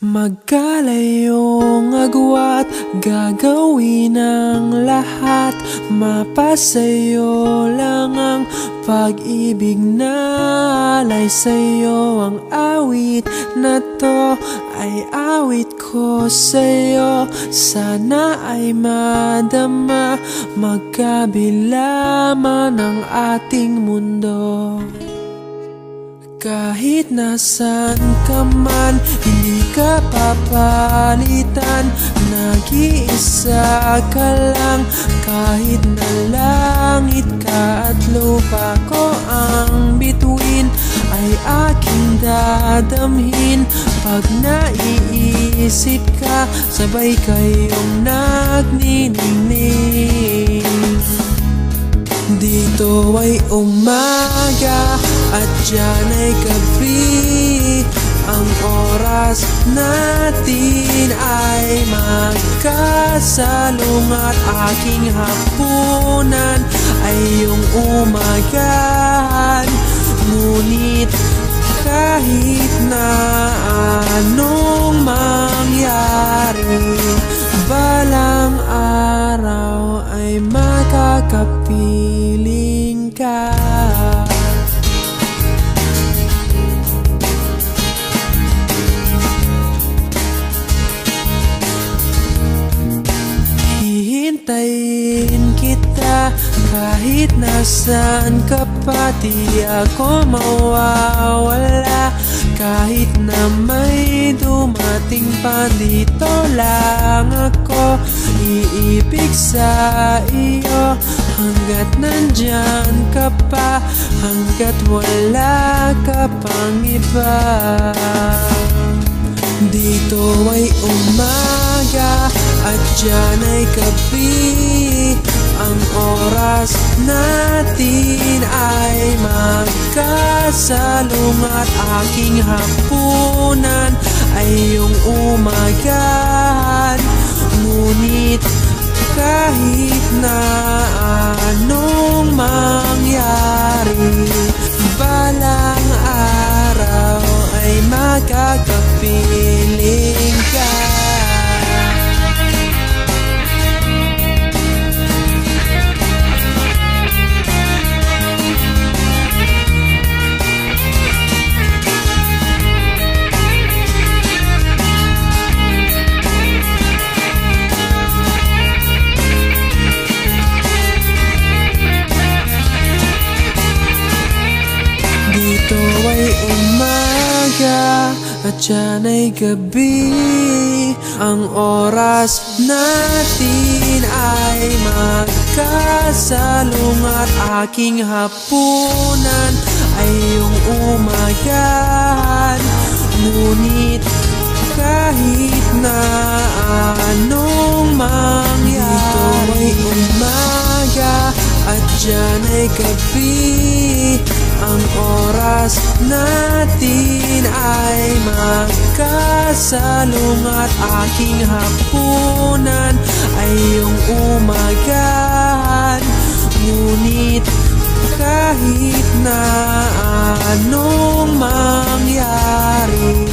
Magkalayong agwat, gagawin ang lahat. Mapasayo lang ang pag-ibig na alay sa'yo. Ang awit na to ay awit ko sa'yo. Sana ay madama, magkabila man ang ating mundo. Kahit nasan ka man, hindi ka papalitan. Nag-iisa ka lang, kahit na langit ka at lupa ko ang bituin, ay aking dadamhin. Pag naiisip ka, sabay kayong nagniningning. Dito ay umaga at diyan ay gabi. Ang oras natin ay magkasalong at aking hapunan ay iyong umagahan. Ngunit kahit na anong mangyari, balang araw ay makakapiling ka. Hihintayin kita kahit nasan ka pa, di ako mawawala. Kahit na may dumating pa, dito lang ako iibig sa iyo. Hanggat nandyan ka pa, hanggat wala ka pang iba. Dito ay umaga at diyan ay gabi. Ang oras natin ay magkasalong at aking hapunan ay iyong umagahan. Ngunit kahit na anong mangyari, balang araw ay makakapiling ka. Dito ay umaga at diyan ay gabi. Ang oras natin ay magkasalong at aking hapunan ay iyong umagahan. Ngunit kahit na anong mangyari, dito ay umaga at diyan ay gabi. Ang oras natin ay magkasalong at aking hapunan ay iyong umagahan. Ngunit kahit na anong mangyari,